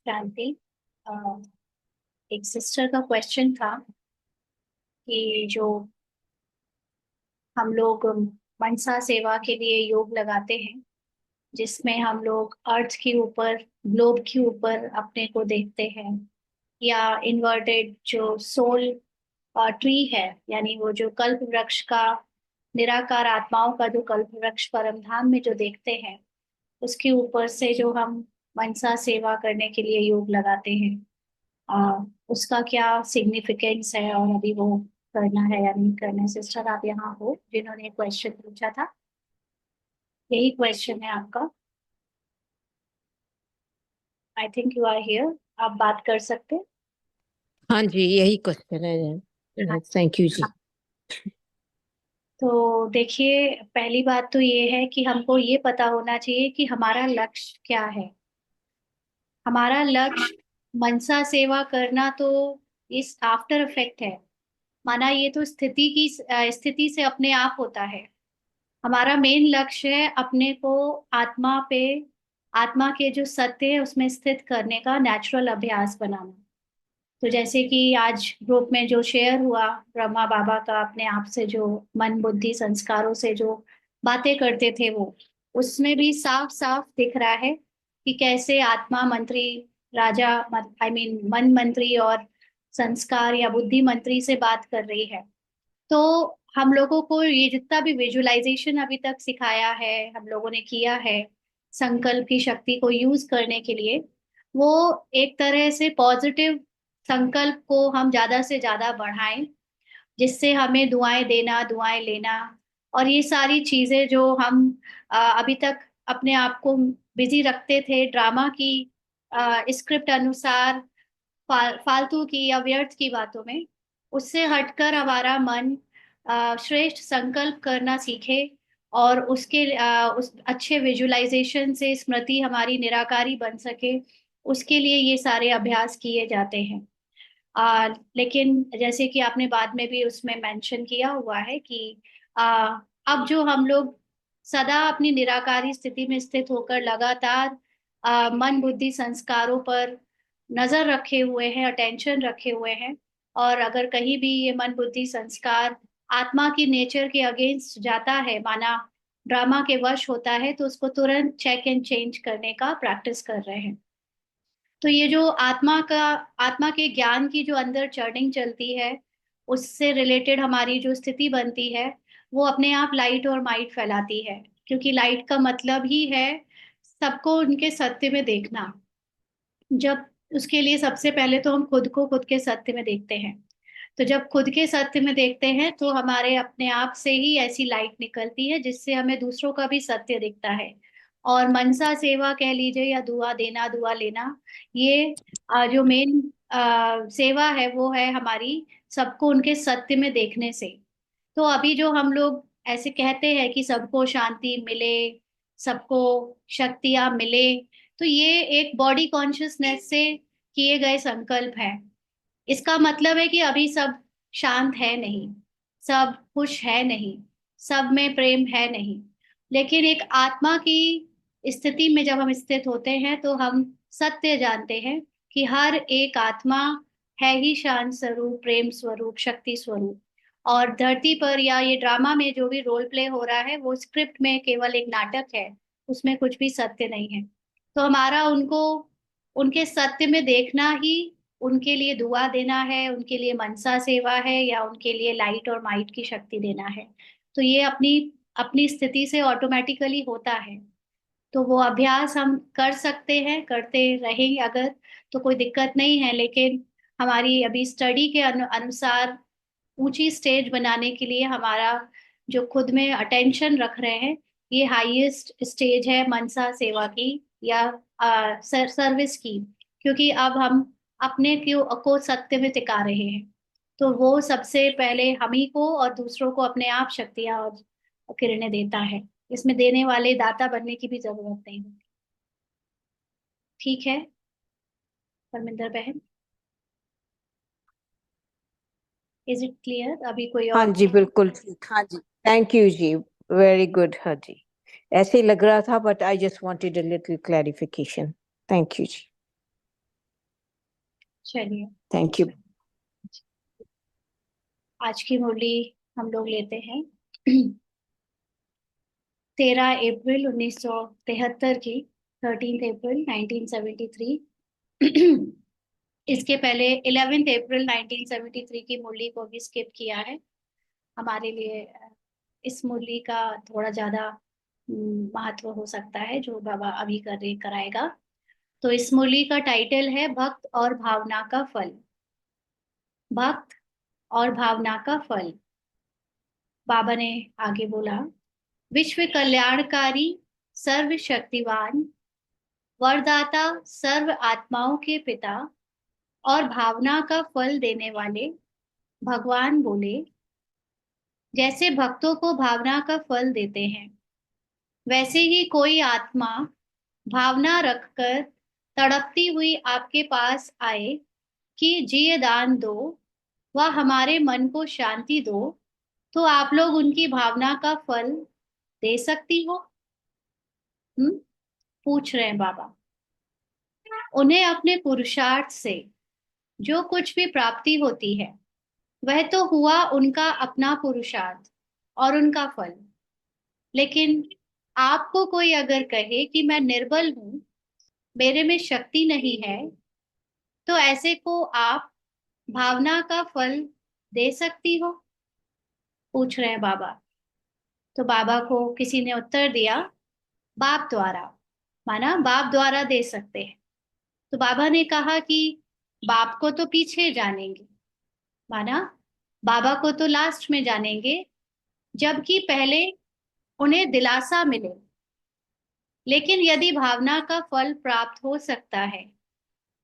क्रांति, एक सिस्टर का क्वेश्चन था कि जो हम लोग मनसा सेवा के लिए योग लगाते हैं, जिसमें हम लोग अर्थ के ऊपर, ग्लोब के ऊपर अपने को देखते हैं, या इन्वर्टेड जो सोल ट्री है, यानी वो जो कल्प वृक्ष का, निराकार आत्माओं का जो कल्प वृक्ष परम धाम में जो देखते हैं, उसके ऊपर से जो हम मनसा सेवा करने के लिए योग लगाते हैं, उसका क्या सिग्निफिकेंस है और अभी वो करना है या नहीं करना है। सिस्टर, आप यहाँ हो जिन्होंने क्वेश्चन पूछा था, यही क्वेश्चन है आपका। I think you are here, आप बात कर सकते हैं। हाँ जी, यही क्वेश्चन है। थैंक यू जी। तो देखिए, पहली बात तो ये है कि हमको ये पता होना चाहिए कि हमारा लक्ष्य क्या है। हमारा लक्ष्य मनसा सेवा करना तो इस आफ्टर इफेक्ट है, माना ये तो स्थिति से अपने आप होता है। हमारा मेन लक्ष्य है अपने को आत्मा पे, आत्मा के जो सत्य है उसमें स्थित करने का नेचुरल अभ्यास बनाना। तो जैसे कि आज ग्रुप में जो शेयर हुआ, ब्रह्मा बाबा का अपने आप से जो मन बुद्धि संस्कारों से जो बातें करते थे, वो उसमें भी साफ साफ दिख रहा है कि कैसे आत्मा मंत्री, राजा, आई मीन मन मंत्री और संस्कार या बुद्धि मंत्री से बात कर रही है। तो हम लोगों को ये जितना भी विजुअलाइजेशन अभी तक सिखाया है, हम लोगों ने किया है संकल्प की शक्ति को यूज करने के लिए, वो एक तरह से पॉजिटिव संकल्प को हम ज्यादा से ज्यादा बढ़ाएं, जिससे हमें दुआएं देना, दुआएं लेना और ये सारी चीजें जो हम अभी तक अपने आप को बिजी रखते थे ड्रामा की स्क्रिप्ट अनुसार, फालतू की या व्यर्थ की बातों में, उससे हटकर हमारा मन श्रेष्ठ संकल्प करना सीखे और उस अच्छे विजुअलाइजेशन से स्मृति हमारी निराकारी बन सके, उसके लिए ये सारे अभ्यास किए जाते हैं। लेकिन जैसे कि आपने बाद में भी उसमें मेंशन किया हुआ है कि अब जो हम लोग सदा अपनी निराकारी स्थिति में स्थित होकर लगातार मन बुद्धि संस्कारों पर नजर रखे हुए हैं, अटेंशन रखे हुए हैं, और अगर कहीं भी ये मन बुद्धि संस्कार आत्मा की नेचर के अगेंस्ट जाता है, माना ड्रामा के वश होता है, तो उसको तुरंत चेक एंड चेंज करने का प्रैक्टिस कर रहे हैं। तो ये जो आत्मा के ज्ञान की जो अंदर चर्निंग चलती है, उससे रिलेटेड हमारी जो स्थिति बनती है, वो अपने आप लाइट और माइट फैलाती है, क्योंकि लाइट का मतलब ही है सबको उनके सत्य में देखना। जब उसके लिए सबसे पहले तो हम खुद को खुद के सत्य में देखते हैं। तो जब खुद के सत्य में देखते हैं तो हमारे अपने आप से ही ऐसी लाइट निकलती है जिससे हमें दूसरों का भी सत्य दिखता है। और मनसा सेवा कह लीजिए या दुआ देना, दुआ लेना, ये जो मेन सेवा है वो है हमारी सबको उनके सत्य में देखने से। तो अभी जो हम लोग ऐसे कहते हैं कि सबको शांति मिले, सबको शक्तियां मिले, तो ये एक बॉडी कॉन्शियसनेस से किए गए संकल्प है। इसका मतलब है कि अभी सब शांत है नहीं, सब खुश है नहीं, सब में प्रेम है नहीं। लेकिन एक आत्मा की स्थिति में जब हम स्थित होते हैं तो हम सत्य जानते हैं कि हर एक आत्मा है ही शांत स्वरूप, प्रेम स्वरूप, शक्ति स्वरूप। और धरती पर या ये ड्रामा में जो भी रोल प्ले हो रहा है वो स्क्रिप्ट में केवल एक नाटक है, उसमें कुछ भी सत्य नहीं है। तो हमारा उनको उनके सत्य में देखना ही, उनके लिए दुआ देना है, उनके लिए मनसा सेवा है, या उनके लिए लाइट और माइट की शक्ति देना है। तो ये अपनी अपनी स्थिति से ऑटोमेटिकली होता है। तो वो अभ्यास हम कर सकते हैं, करते रहेंगे अगर, तो कोई दिक्कत नहीं है। लेकिन हमारी अभी स्टडी के अनुसार ऊंची स्टेज बनाने के लिए हमारा जो खुद में अटेंशन रख रहे हैं, ये हाईएस्ट स्टेज है मनसा सेवा की या सर्विस की। क्योंकि अब हम अपने को सत्य में टिका रहे हैं, तो वो सबसे पहले हम ही को और दूसरों को अपने आप शक्तियां और किरणें देता है। इसमें देने वाले दाता बनने की भी जरूरत नहीं होती। ठीक है परमिंदर बहन, इज इट क्लियर? अभी कोई हाँ और? जी, बिल्कुल ठीक। हाँ जी, थैंक यू जी, वेरी गुड। हाँ जी, ऐसे ही लग रहा था, but I just wanted a little clarification. Thank you जी। चलिए, थैंक यू। आज की मुरली हम लोग लेते हैं 13 अप्रैल 1973 की, 13 अप्रैल 1973। इसके पहले 11 अप्रैल 1973 की मुरली को भी स्किप किया है हमारे लिए। इस मुरली का थोड़ा ज्यादा महत्व हो सकता है, जो बाबा अभी कराएगा। तो इस मुरली का टाइटल है भक्त और भावना का फल। भक्त और भावना का फल। बाबा ने आगे बोला, विश्व कल्याणकारी, सर्वशक्तिवान, वरदाता, सर्व आत्माओं के पिता और भावना का फल देने वाले भगवान बोले, जैसे भक्तों को भावना का फल देते हैं, वैसे ही कोई आत्मा भावना रखकर तड़पती हुई आपके पास आए कि जिये दान दो, वह हमारे मन को शांति दो, तो आप लोग उनकी भावना का फल दे सकती हो? हम्म पूछ रहे हैं बाबा। उन्हें अपने पुरुषार्थ से जो कुछ भी प्राप्ति होती है, वह तो हुआ उनका अपना पुरुषार्थ और उनका फल। लेकिन आपको कोई अगर कहे कि मैं निर्बल हूं, मेरे में शक्ति नहीं है, तो ऐसे को आप भावना का फल दे सकती हो? पूछ रहे हैं बाबा। तो बाबा को किसी ने उत्तर दिया, बाप द्वारा। माना बाप द्वारा दे सकते हैं। तो बाबा ने कहा कि बाप को तो पीछे जानेंगे, माना बाबा को तो लास्ट में जानेंगे, जबकि पहले उन्हें दिलासा मिले। लेकिन यदि भावना का फल प्राप्त हो सकता है,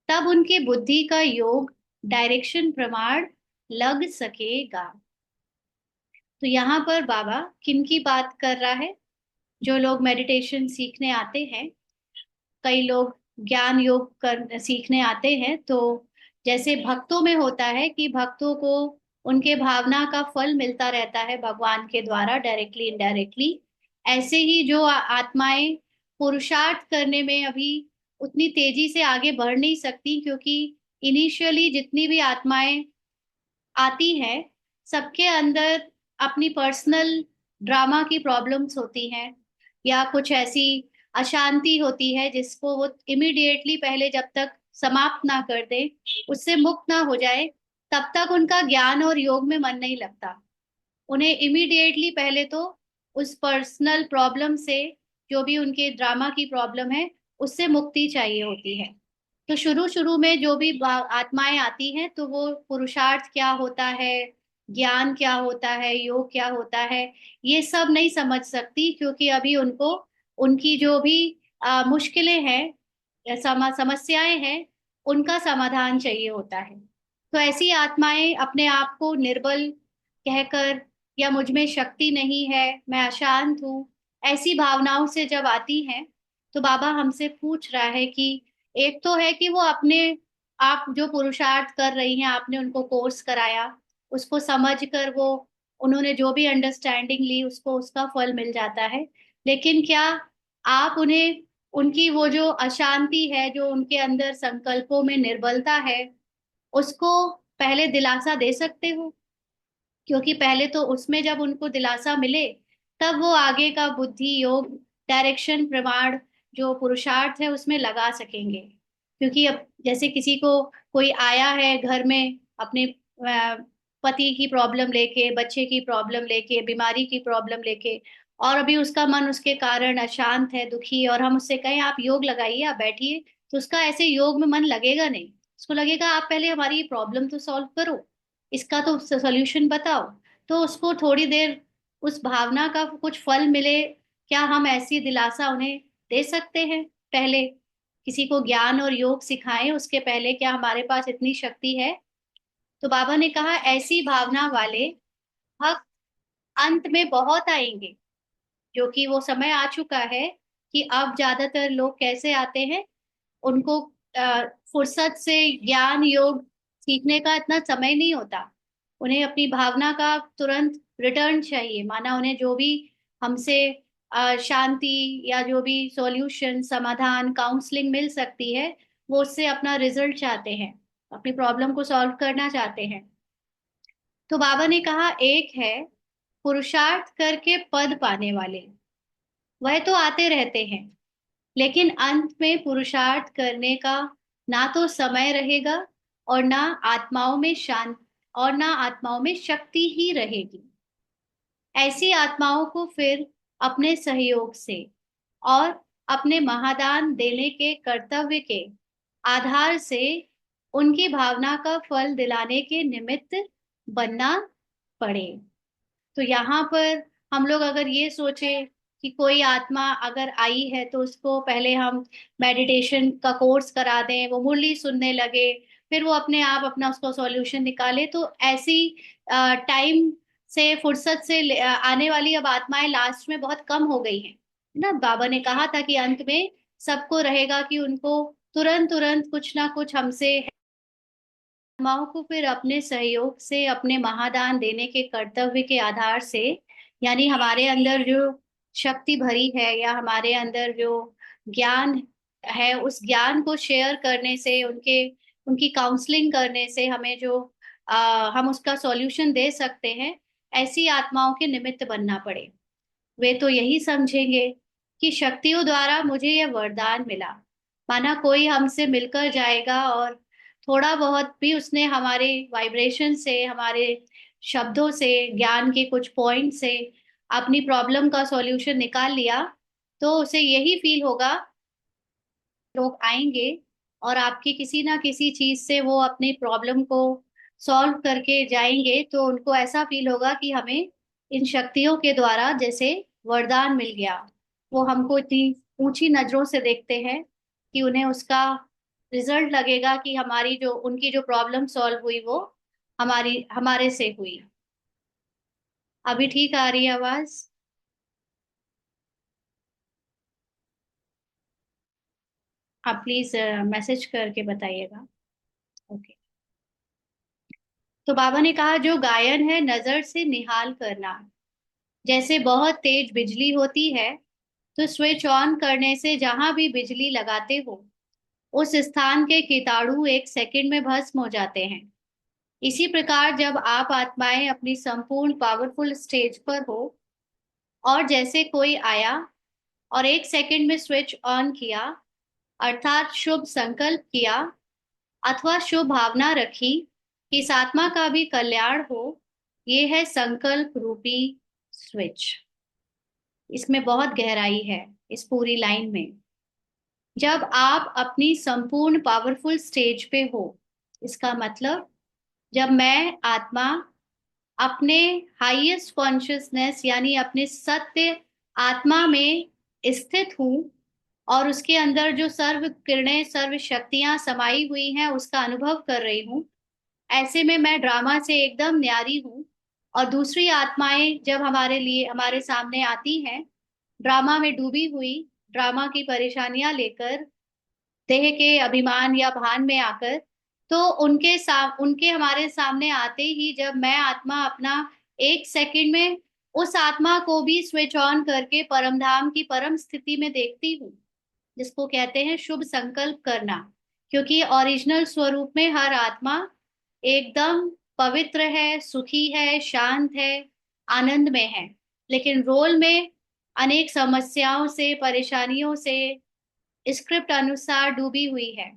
तब उनके बुद्धि का योग डायरेक्शन प्रमाण लग सकेगा। तो यहाँ पर बाबा किन की बात कर रहा है? जो लोग मेडिटेशन सीखने आते हैं, कई लोग ज्ञान योग कर सीखने आते हैं, तो जैसे भक्तों में होता है कि भक्तों को उनके भावना का फल मिलता रहता है भगवान के द्वारा, डायरेक्टली इनडायरेक्टली। ऐसे ही जो आत्माएं पुरुषार्थ करने में अभी उतनी तेजी से आगे बढ़ नहीं सकती, क्योंकि इनिशियली जितनी भी आत्माएं आती है, सबके अंदर अपनी पर्सनल ड्रामा की प्रॉब्लम्स होती हैं, या कुछ ऐसी अशांति होती है जिसको वो इमिडिएटली पहले जब तक समाप्त ना कर दे, उससे मुक्त ना हो जाए, तब तक उनका ज्ञान और योग में मन नहीं लगता। उन्हें इमिडिएटली पहले तो उस पर्सनल प्रॉब्लम से, जो भी उनके ड्रामा की प्रॉब्लम है, उससे मुक्ति चाहिए होती है। तो शुरू शुरू में जो भी आत्माएं आती हैं, तो वो पुरुषार्थ क्या होता है, ज्ञान क्या होता है, योग क्या होता है, ये सब नहीं समझ सकती, क्योंकि अभी उनको उनकी जो भी मुश्किलें हैं या समस्याएं हैं, उनका समाधान चाहिए होता है। तो ऐसी आत्माएं अपने आप को निर्बल कहकर, या मुझ में शक्ति नहीं है, मैं अशांत हूँ, ऐसी भावनाओं से जब आती हैं, तो बाबा हमसे पूछ रहा है कि एक तो है कि वो अपने आप जो पुरुषार्थ कर रही हैं, आपने उनको कोर्स कराया, उसको समझ कर वो उन्होंने जो भी अंडरस्टैंडिंग ली, उसको उसका फल मिल जाता है। लेकिन क्या आप उन्हें उनकी वो जो अशांति है, जो उनके अंदर संकल्पों में निर्बलता है, उसको पहले दिलासा दे सकते हो? क्योंकि पहले तो उसमें जब उनको दिलासा मिले, तब वो आगे का बुद्धि योग डायरेक्शन प्रमाण जो पुरुषार्थ है उसमें लगा सकेंगे। क्योंकि अब जैसे किसी को कोई आया है घर में अपने पति की प्रॉब्लम लेके, बच्चे की प्रॉब्लम लेके, बीमारी की प्रॉब्लम लेके, और अभी उसका मन उसके कारण अशांत है, दुखी है, और हम उससे कहें आप योग लगाइए, आप बैठिए, तो उसका ऐसे योग में मन लगेगा नहीं। उसको लगेगा आप पहले हमारी ये प्रॉब्लम तो सॉल्व करो, इसका तो सोल्यूशन बताओ, तो उसको थोड़ी देर उस भावना का कुछ फल मिले। क्या हम ऐसी दिलासा उन्हें दे सकते हैं? पहले किसी को ज्ञान और योग सिखाएं उसके पहले, क्या हमारे पास इतनी शक्ति है? तो बाबा ने कहा ऐसी भावना वाले भक्त अंत में बहुत आएंगे, जो कि वो समय आ चुका है कि अब ज्यादातर लोग कैसे आते हैं, उनको फुर्सत से ज्ञान योग सीखने का इतना समय नहीं होता। उन्हें अपनी भावना का तुरंत रिटर्न चाहिए, माना उन्हें जो भी हमसे शांति या जो भी सॉल्यूशन समाधान काउंसलिंग मिल सकती है, वो उससे अपना रिजल्ट चाहते हैं। अपनी प्रॉब्लम को सॉल्व करना चाहते हैं। तो बाबा ने कहा एक है पुरुषार्थ करके पद पाने वाले, वह तो आते रहते हैं, लेकिन अंत में पुरुषार्थ करने का ना तो समय रहेगा और ना आत्माओं में शांत और ना आत्माओं में शक्ति ही रहेगी। ऐसी आत्माओं को फिर अपने सहयोग से और अपने महादान देने के कर्तव्य के आधार से उनकी भावना का फल दिलाने के निमित्त बनना पड़े। तो यहाँ पर हम लोग अगर ये सोचे कि कोई आत्मा अगर आई है तो उसको पहले हम मेडिटेशन का कोर्स करा दें, वो मुरली सुनने लगे, फिर वो अपने आप अपना उसको सॉल्यूशन निकाले, तो ऐसी टाइम से फुर्सत से आने वाली अब आत्माएं लास्ट में बहुत कम हो गई हैं, है ना। बाबा ने कहा था कि अंत में सबको रहेगा कि उनको तुरंत तुरंत कुछ ना कुछ हमसे आत्माओं को फिर अपने सहयोग से अपने महादान देने के कर्तव्य के आधार से, यानी हमारे अंदर जो शक्ति भरी है या हमारे अंदर जो ज्ञान है, उस ज्ञान को शेयर करने से, उनके उनकी काउंसलिंग करने से हमें जो हम उसका सॉल्यूशन दे सकते हैं, ऐसी आत्माओं के निमित्त बनना पड़े। वे तो यही समझेंगे कि शक्तियों द्वारा मुझे यह वरदान मिला, माना कोई हमसे मिलकर जाएगा और थोड़ा बहुत भी उसने हमारे वाइब्रेशन से, हमारे शब्दों से, ज्ञान के कुछ पॉइंट से अपनी प्रॉब्लम का सॉल्यूशन निकाल लिया, तो उसे यही फील होगा, लोग आएंगे और आपकी किसी ना किसी चीज से वो अपनी प्रॉब्लम को सॉल्व करके जाएंगे, तो उनको ऐसा फील होगा कि हमें इन शक्तियों के द्वारा जैसे वरदान मिल गया। वो हमको इतनी ऊंची नजरों से देखते हैं कि उन्हें उसका रिजल्ट लगेगा कि हमारी जो उनकी जो प्रॉब्लम सॉल्व हुई वो हमारी हमारे से हुई। अभी ठीक आ रही है आवाज? आप प्लीज मैसेज करके बताइएगा। ओके। तो बाबा ने कहा जो गायन है नजर से निहाल करना, जैसे बहुत तेज बिजली होती है तो स्विच ऑन करने से जहां भी बिजली लगाते हो उस स्थान के कीटाणु एक सेकंड में भस्म हो जाते हैं। इसी प्रकार जब आप आत्माएं अपनी संपूर्ण पावरफुल स्टेज पर हो और जैसे कोई आया और एक सेकंड में स्विच ऑन किया, अर्थात शुभ संकल्प किया अथवा शुभ भावना रखी कि इस आत्मा का भी कल्याण हो, ये है संकल्प रूपी स्विच। इसमें बहुत गहराई है इस पूरी लाइन में। जब आप अपनी संपूर्ण पावरफुल स्टेज पे हो, इसका मतलब जब मैं आत्मा अपने हाईएस्ट कॉन्शियसनेस यानी अपने सत्य आत्मा में स्थित हूं और उसके अंदर जो सर्व किरणें सर्व शक्तियां समाई हुई हैं उसका अनुभव कर रही हूँ, ऐसे में मैं ड्रामा से एकदम न्यारी हूँ। और दूसरी आत्माएं जब हमारे लिए हमारे सामने आती हैं ड्रामा में डूबी हुई, ड्रामा की परेशानियां लेकर, देह के अभिमान या भान में आकर, तो उनके हमारे सामने आते ही जब मैं आत्मा अपना एक सेकंड में उस आत्मा को भी स्विच ऑन करके परम धाम की परम स्थिति में देखती हूँ, जिसको कहते हैं शुभ संकल्प करना। क्योंकि ओरिजिनल स्वरूप में हर आत्मा एकदम पवित्र है, सुखी है, शांत है, आनंद में है, लेकिन रोल में अनेक समस्याओं से, परेशानियों से, स्क्रिप्ट अनुसार डूबी हुई है।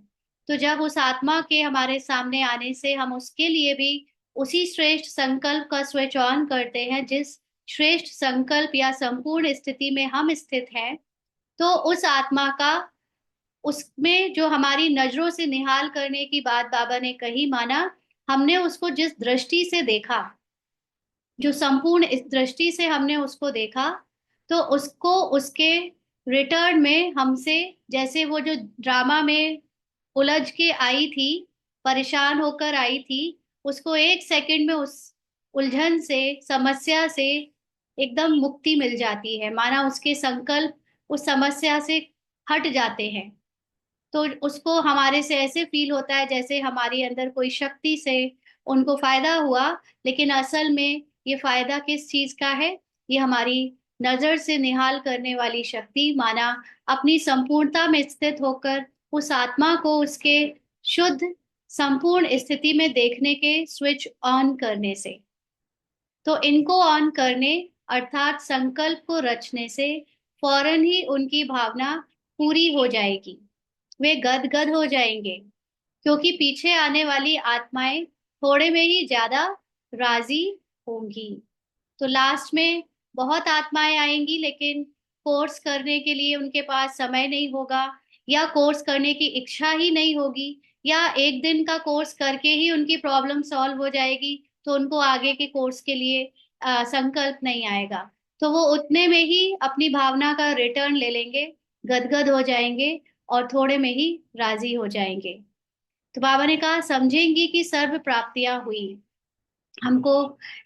तो जब उस आत्मा के हमारे सामने आने से हम उसके लिए भी उसी श्रेष्ठ संकल्प का स्विच ऑन करते हैं जिस श्रेष्ठ संकल्प या संपूर्ण स्थिति में हम स्थित हैं, तो उस आत्मा का उसमें जो हमारी नजरों से निहाल करने की बात बाबा ने कही, माना हमने उसको जिस दृष्टि से देखा, जो संपूर्ण इस दृष्टि से हमने उसको देखा, तो उसको उसके रिटर्न में हमसे, जैसे वो जो ड्रामा में उलझ के आई थी, परेशान होकर आई थी, उसको एक सेकंड में उस उलझन से, समस्या से एकदम मुक्ति मिल जाती है, माना उसके संकल्प उस समस्या से हट जाते हैं। तो उसको हमारे से ऐसे फील होता है जैसे हमारे अंदर कोई शक्ति से उनको फायदा हुआ, लेकिन असल में ये फायदा किस चीज का है? ये हमारी नजर से निहाल करने वाली शक्ति, माना अपनी संपूर्णता में स्थित होकर उस आत्मा को उसके शुद्ध संपूर्ण स्थिति में देखने के स्विच ऑन करने से। तो इनको ऑन करने अर्थात संकल्प को रचने से फौरन ही उनकी भावना पूरी हो जाएगी। वे गदगद हो जाएंगे, क्योंकि पीछे आने वाली आत्माएं थोड़े में ही ज्यादा राजी होंगी। तो लास्ट में बहुत आत्माएं आएंगी, लेकिन कोर्स करने के लिए उनके पास समय नहीं होगा, या कोर्स करने की इच्छा ही नहीं होगी, या एक दिन का कोर्स करके ही उनकी प्रॉब्लम सॉल्व हो जाएगी, तो उनको आगे के कोर्स के लिए संकल्प नहीं आएगा। तो वो उतने में ही अपनी भावना का रिटर्न ले लेंगे, गदगद हो जाएंगे और थोड़े में ही राजी हो जाएंगे। तो बाबा ने कहा समझेंगी कि सर्व प्राप्तियां हुई। हमको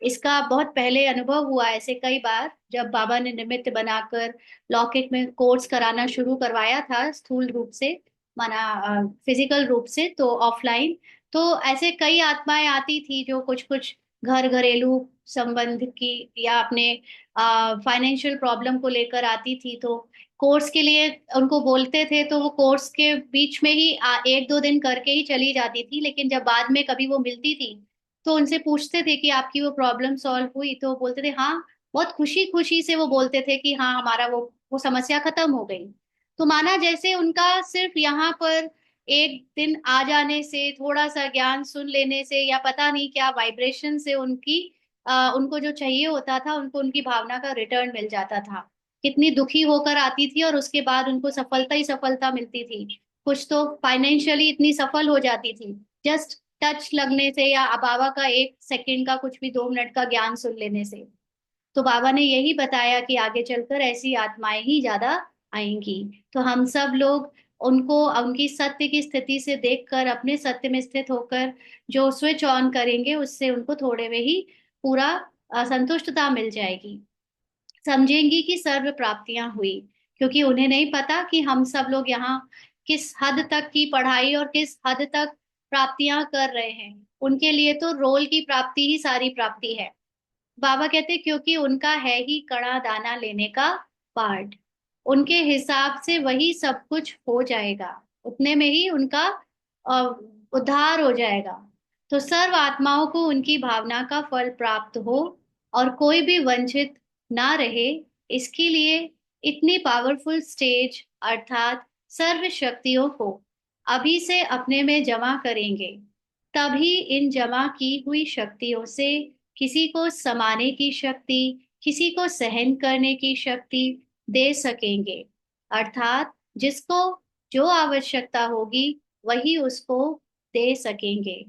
इसका बहुत पहले अनुभव हुआ, ऐसे कई बार जब बाबा ने निमित्त बनाकर लौकिक में कोर्स कराना शुरू करवाया था, स्थूल रूप से, माना फिजिकल रूप से, तो ऑफलाइन। तो ऐसे कई आत्माएं आती थी जो कुछ कुछ घर घरेलू संबंध की या अपने फाइनेंशियल प्रॉब्लम को लेकर आती थी। तो कोर्स के लिए उनको बोलते थे, तो वो कोर्स के बीच में ही एक दो दिन करके ही चली जाती थी, लेकिन जब बाद में कभी वो मिलती थी तो उनसे पूछते थे कि आपकी वो प्रॉब्लम सॉल्व हुई, तो वो बोलते थे हाँ। बहुत खुशी खुशी से वो बोलते थे कि हाँ, हमारा वो समस्या खत्म हो गई। तो माना जैसे उनका सिर्फ यहाँ पर एक दिन आ जाने से, थोड़ा सा ज्ञान सुन लेने से, या पता नहीं क्या वाइब्रेशन से उनकी उनको जो चाहिए होता था, उनको उनकी भावना का रिटर्न मिल जाता था। कितनी दुखी होकर आती थी और उसके बाद उनको सफलता ही सफलता मिलती थी। कुछ तो फाइनेंशियली इतनी सफल हो जाती थी, जस्ट टच लगने से, या बाबा का एक सेकंड का, कुछ भी 2 मिनट का ज्ञान सुन लेने से। तो बाबा ने यही बताया कि आगे चलकर ऐसी आत्माएं ही ज्यादा आएंगी। तो हम सब लोग उनको उनकी सत्य की स्थिति से देखकर, अपने सत्य में स्थित होकर जो स्विच ऑन करेंगे, उससे उनको थोड़े में ही पूरा संतुष्टता मिल जाएगी। समझेंगी कि सर्व प्राप्तियां हुई, क्योंकि उन्हें नहीं पता कि हम सब लोग यहाँ किस हद तक की पढ़ाई और किस हद तक प्राप्तियां कर रहे हैं। उनके लिए तो रोल की प्राप्ति ही सारी प्राप्ति है। बाबा कहते क्योंकि उनका है ही कड़ा दाना लेने का पार्ट, उनके हिसाब से वही सब कुछ हो जाएगा, उतने में ही उनका अ, उद्धार हो जाएगा। तो सर्व आत्माओं को उनकी भावना का फल प्राप्त हो और कोई भी वंचित ना रहे, इसके लिए इतनी पावरफुल स्टेज अर्थात सर्व शक्तियों को अभी से अपने में जमा करेंगे। तभी इन जमा की हुई शक्तियों से किसी को समाने की शक्ति, किसी को सहन करने की शक्ति दे सकेंगे। अर्थात जिसको जो आवश्यकता होगी वही उसको दे सकेंगे।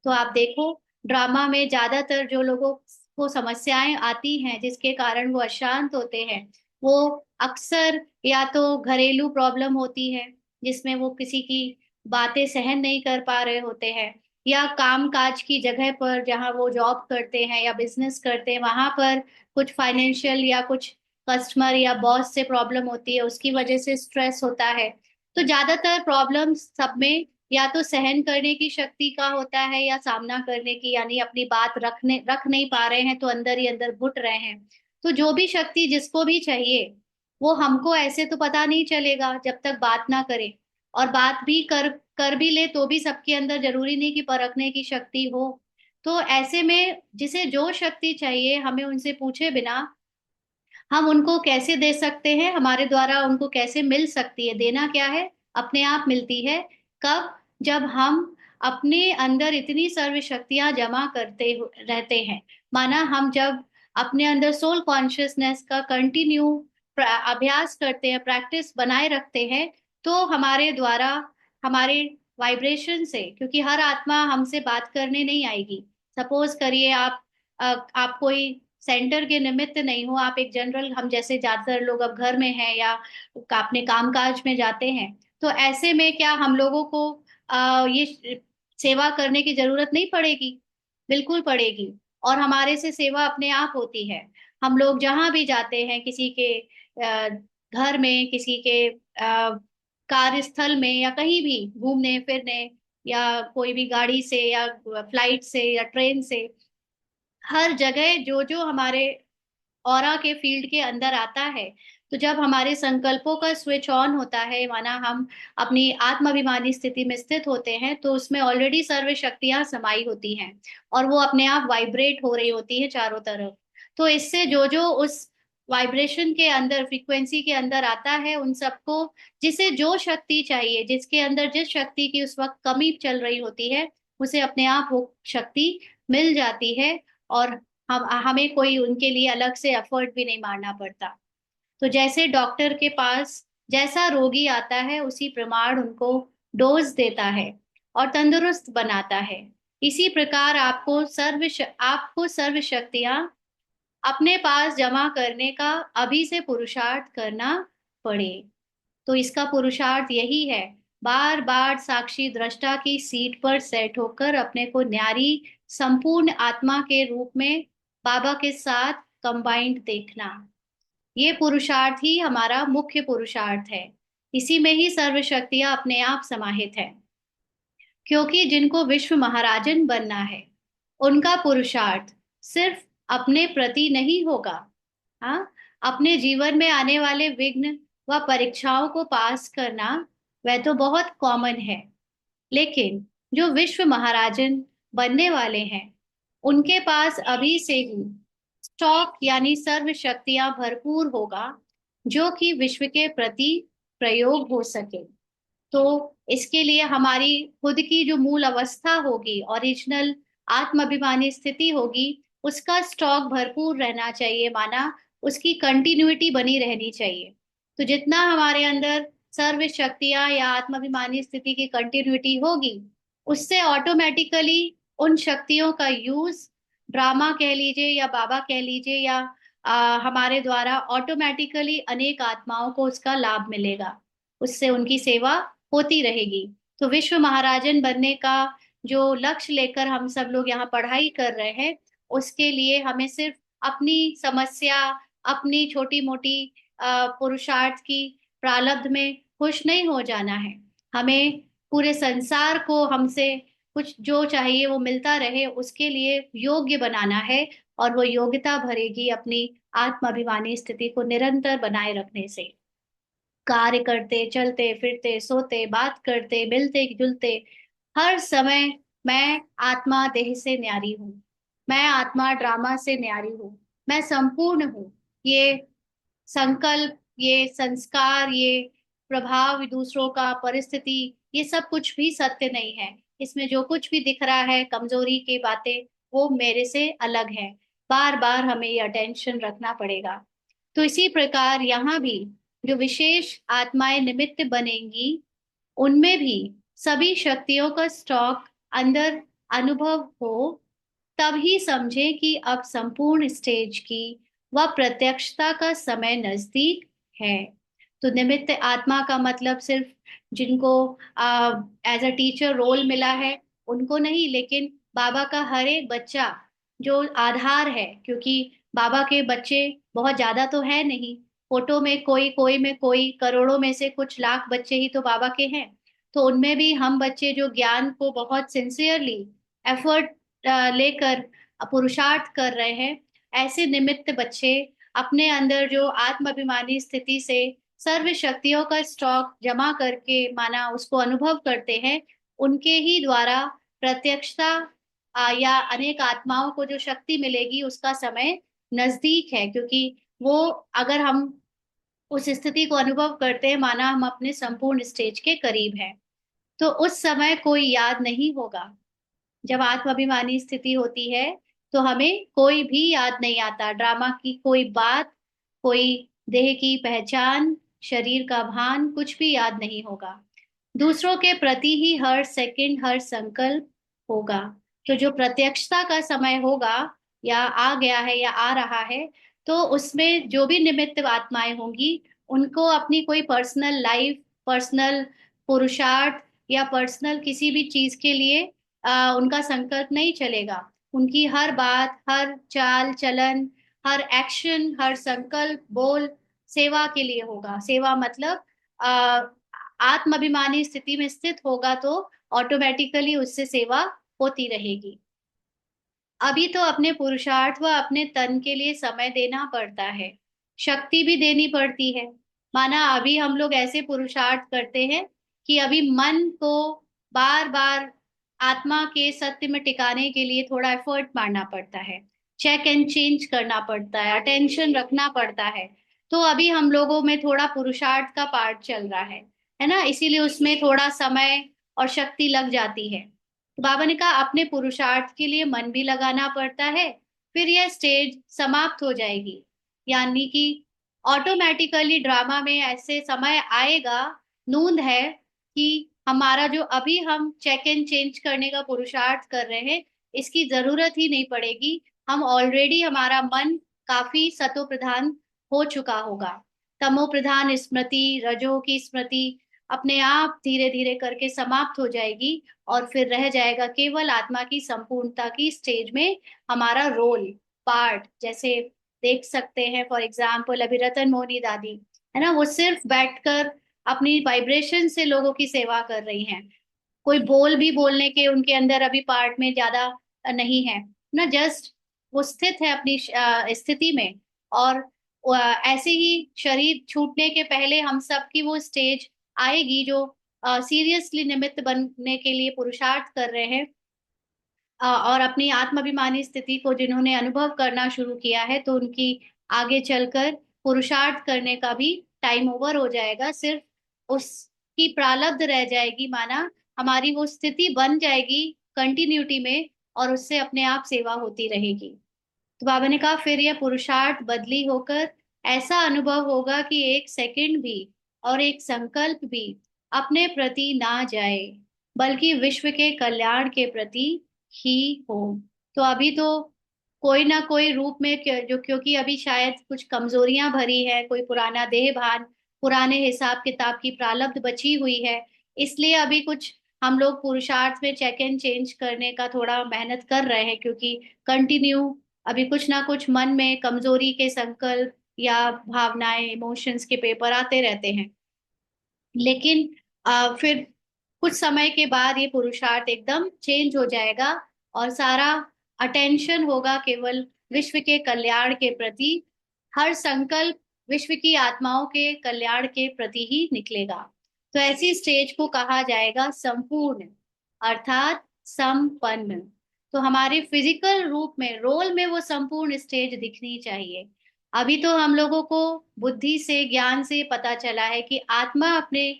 तो आप देखो, ड्रामा में ज्यादातर जो लोगों को समस्याएं आती हैं, जिसके कारण वो अशांत होते हैं, वो अक्सर या तो घरेलू प्रॉब्लम होती है, जिसमें वो किसी की बातें सहन नहीं कर पा रहे होते हैं, या काम काज की जगह पर जहाँ वो जॉब करते हैं या बिजनेस करते हैं, वहां पर कुछ फाइनेंशियल या कुछ कस्टमर या बॉस से प्रॉब्लम होती है, उसकी वजह से स्ट्रेस होता है। तो ज्यादातर प्रॉब्लम सब में या तो सहन करने की शक्ति का होता है, या सामना करने की, यानी अपनी बात रख नहीं पा रहे हैं तो अंदर ही अंदर घुट रहे हैं। तो जो भी शक्ति जिसको भी चाहिए, वो हमको ऐसे तो पता नहीं चलेगा जब तक बात ना करे। और बात भी कर भी ले तो भी सबके अंदर जरूरी नहीं कि परखने की शक्ति हो। तो ऐसे में जिसे जो शक्ति चाहिए, हमें उनसे पूछे बिना हम उनको कैसे दे सकते हैं, हमारे द्वारा उनको कैसे मिल सकती है। देना क्या है, अपने आप मिलती है। कब? जब हम अपने अंदर इतनी सर्व शक्तियां जमा रहते हैं। माना हम जब अपने अंदर सोल कॉन्शियसनेस का कंटिन्यू अभ्यास करते हैं, प्रैक्टिस बनाए रखते हैं, तो हमारे द्वारा, हमारे वाइब्रेशन से, क्योंकि हर आत्मा हमसे बात करने नहीं आएगी। सपोज करिए आप कोई सेंटर के निमित्त नहीं हो, आप एक जनरल, हम जैसे ज्यादातर लोग अब घर में हैं या अपने कामकाज में जाते हैं, तो ऐसे में क्या हम लोगों को ये सेवा करने की जरूरत नहीं पड़ेगी? बिल्कुल पड़ेगी। और हमारे से सेवा अपने आप होती है। हम लोग जहां भी जाते हैं, किसी के घर में, किसी के कार्यस्थल में, या कहीं भी घूमने फिरने, या कोई भी गाड़ी से या फ्लाइट से या ट्रेन से, हर जगह जो जो हमारे ऑरा के फील्ड के अंदर आता है, तो जब हमारे संकल्पों का स्विच ऑन होता है, माना हम अपनी आत्माभिमानी स्थिति में स्थित होते हैं, तो उसमें ऑलरेडी सर्व शक्तियां समाई होती हैं और वो अपने आप वाइब्रेट हो रही होती है चारों तरफ। तो इससे जो जो उस वाइब्रेशन के अंदर, फ्रीक्वेंसी के अंदर आता है, उन सबको जिसे जो शक्ति चाहिए, जिसके अंदर जिस शक्ति की उस वक्त कमी चल रही होती है, उसे अपने आप वो शक्ति मिल जाती है। और हम हमें कोई उनके लिए अलग से एफर्ट भी नहीं मारना पड़ता। तो जैसे डॉक्टर के पास जैसा रोगी आता है उसी प्रमाण उनको डोज देता है और तंदुरुस्त बनाता है, इसी प्रकार आपको सर्व शक्तियां अपने पास जमा करने का अभी से पुरुषार्थ करना पड़े। तो इसका पुरुषार्थ यही है, बार बार साक्षी दृष्टा की सीट पर सेट होकर अपने को न्यारी संपूर्ण आत्मा के रूप में बाबा के साथ कंबाइंड देखना। ये पुरुषार्थ ही हमारा मुख्य पुरुषार्थ है। इसी में ही सर्व शक्तियां अपने आप समाहित है। क्योंकि जिनको विश्व महाराजन बनना है, उनका पुरुषार्थ सिर्फ अपने प्रति नहीं होगा। हाँ, अपने जीवन में आने वाले विघ्न व परीक्षाओं को पास करना, वह तो बहुत कॉमन है। लेकिन जो विश्व महाराजन बनने वाले हैं, उनके पास अभी से ही स्टॉक यानी सर्व शक्तियां भरपूर होगा, जो कि विश्व के प्रति प्रयोग हो सके। तो इसके लिए हमारी खुद की जो मूल अवस्था होगी, ओरिजिनल आत्माभिमानी स्थिति होगी, उसका स्टॉक भरपूर रहना चाहिए, माना उसकी कंटिन्यूटी बनी रहनी चाहिए। तो जितना हमारे अंदर सर्व शक्तियां या आत्माभिमानी स्थिति की कंटिन्यूटी होगी, उससे ऑटोमेटिकली उन शक्तियों का यूज, ड्रामा कह लीजिए या बाबा कह लीजिए या हमारे द्वारा ऑटोमेटिकली अनेक आत्माओं को उसका लाभ मिलेगा, उससे उनकी सेवा होती रहेगी। तो विश्व महाराजन बनने का जो लक्ष्य लेकर हम सब लोग यहाँ पढ़ाई कर रहे हैं, उसके लिए हमें सिर्फ अपनी समस्या, अपनी छोटी मोटी पुरुषार्थ की प्रारब्ध में खुश नहीं हो जाना है। हमें पूरे संसार को हमसे कुछ जो चाहिए वो मिलता रहे, उसके लिए योग्य बनाना है। और वो योग्यता भरेगी अपनी आत्माभिमानी स्थिति को निरंतर बनाए रखने से। कार्य करते, चलते फिरते, सोते, बात करते, मिलते जुलते, हर समय मैं आत्मा देह से न्यारी हूँ, मैं आत्मा ड्रामा से न्यारी हूँ, मैं संपूर्ण हूँ। ये संकल्प, ये संस्कार, ये प्रभाव दूसरों का, परिस्थिति, ये सब कुछ भी सत्य नहीं है। इसमें जो कुछ भी दिख रहा है कमजोरी की बातें, वो मेरे से अलग है। बार बार हमें ये अटेंशन रखना पड़ेगा। तो इसी प्रकार यहाँ भी जो विशेष आत्माएं निमित्त बनेंगी, उनमें भी सभी शक्तियों का स्टॉक अंदर अनुभव हो, तब ही समझे कि अब संपूर्ण स्टेज की व प्रत्यक्षता का समय नजदीक है। तो निमित्त आत्मा का मतलब सिर्फ जिनको एज अ टीचर रोल मिला है उनको नहीं, लेकिन बाबा का हर एक बच्चा जो आधार है, क्योंकि बाबा के बच्चे बहुत ज्यादा तो है नहीं, फोटो में कोई, कोई में कोई, करोड़ों में से कुछ लाख बच्चे ही तो बाबा के हैं। तो उनमें भी हम बच्चे जो ज्ञान को बहुत सिंसियरली एफर्ट लेकर पुरुषार्थ कर रहे हैं, ऐसे निमित्त बच्चे अपने अंदर जो आत्माभिमानी स्थिति से सर्व शक्तियों का स्टॉक जमा करके माना उसको अनुभव करते हैं, उनके ही द्वारा प्रत्यक्षता या अनेक आत्माओं को जो शक्ति मिलेगी उसका समय नजदीक है। क्योंकि वो, अगर हम उस स्थिति को अनुभव करते हैं, माना हम अपने संपूर्ण स्टेज के करीब हैं, तो उस समय कोई याद नहीं होगा। जब आत्माभिमानी स्थिति होती है तो हमें कोई भी याद नहीं आता, ड्रामा की कोई बात, कोई देह की पहचान, शरीर का भान, कुछ भी याद नहीं होगा। दूसरों के प्रति ही हर सेकंड, हर संकल्प होगा। तो जो प्रत्यक्षता का समय होगा, या आ गया है या आ रहा है, तो उसमें जो भी निमित्त आत्माएं होंगी, उनको अपनी कोई पर्सनल लाइफ, पर्सनल पुरुषार्थ या पर्सनल किसी भी चीज के लिए उनका संकल्प नहीं चलेगा। उनकी हर बात, हर चाल चलन, हर एक्शन, हर संकल्प बोल सेवा के लिए होगा। सेवा मतलब आ, आत्माभिमानी स्थिति में स्थित होगा तो ऑटोमेटिकली उससे सेवा होती रहेगी। अभी तो अपने पुरुषार्थ व अपने तन के लिए समय देना पड़ता है। शक्ति भी देनी पड़ती है। माना अभी हम लोग ऐसे पुरुषार्थ करते हैं कि अभी मन को बार बार आत्मा के सत्य में टिकाने के लिए थोड़ा एफर्ट मारना पड़ता है, चेक एंड चेंज करना पड़ता है, अटेंशन रखना पड़ता है। तो अभी हम लोगों में थोड़ा पुरुषार्थ का पार्ट चल रहा है ना, इसीलिए उसमें थोड़ा समय और शक्ति लग जाती है। तो बाबा ने कहा अपने पुरुषार्थ के लिए मन भी लगाना पड़ता है, फिर यह स्टेज समाप्त हो जाएगी। यानी कि ऑटोमेटिकली ड्रामा में ऐसे समय आएगा, नूंद है कि हमारा जो अभी हम चेक एंड चेंज करने का पुरुषार्थ कर रहे हैं, इसकी जरूरत ही नहीं पड़ेगी। हम ऑलरेडी हमारा मन काफी सतो प्रधान हो चुका होगा। तमो प्रधान स्मृति, रजो की स्मृति अपने आप धीरे धीरे करके समाप्त हो जाएगी, और फिर रह जाएगा केवल आत्मा की संपूर्णता की स्टेज में हमारा रोल, पार्ट। जैसे देख सकते हैं फॉर एग्जाम्पल अभी रतन मोहनी दादी है ना, वो सिर्फ बैठकर अपनी वाइब्रेशन से लोगों की सेवा कर रही हैं। कोई बोल भी बोलने के उनके अंदर अभी पार्ट में ज्यादा नहीं है ना, जस्ट वो स्थित है अपनी स्थिति में। और ऐसे ही शरीर छूटने के पहले हम सब की वो स्टेज आएगी जो सीरियसली निमित्त बनने के लिए पुरुषार्थ कर रहे हैं। और अपनी आत्माभिमानी स्थिति को जिन्होंने अनुभव करना शुरू किया है, तो उनकी आगे चलकर पुरुषार्थ करने का भी टाइम ओवर हो जाएगा। सिर्फ उसकी प्रारब्ध रह जाएगी, माना हमारी वो स्थिति बन जाएगी कंटिन्यूटी में, और उससे अपने आप सेवा होती रहेगी। तो बाबा ने कहा फिर यह पुरुषार्थ बदली होकर ऐसा अनुभव होगा कि एक सेकंड भी और एक संकल्प भी अपने प्रति ना जाए, बल्कि विश्व के कल्याण के प्रति ही हो। तो अभी तो कोई ना कोई रूप में जो, क्योंकि अभी शायद कुछ कमजोरियां भरी है, कोई पुराना देह भान, पुराने हिसाब किताब की प्रारब्ध बची हुई है, इसलिए अभी कुछ हम लोग पुरुषार्थ में चेक एंड चेंज करने का थोड़ा मेहनत कर रहे हैं, क्योंकि कंटिन्यू अभी कुछ ना कुछ मन में कमजोरी के संकल्प या भावनाएं, इमोशंस के पेपर आते रहते हैं। लेकिन फिर कुछ समय के बाद ये पुरुषार्थ एकदम चेंज हो जाएगा, और सारा अटेंशन होगा केवल विश्व के कल्याण के प्रति। हर संकल्प विश्व की आत्माओं के कल्याण के प्रति ही निकलेगा। तो ऐसी स्टेज को कहा जाएगा संपूर्ण, अर्थात संपन्न। तो हमारे फिजिकल रूप में, रोल में वो संपूर्ण स्टेज दिखनी चाहिए। अभी तो हम लोगों को बुद्धि से, ज्ञान से पता चला है कि आत्मा अपने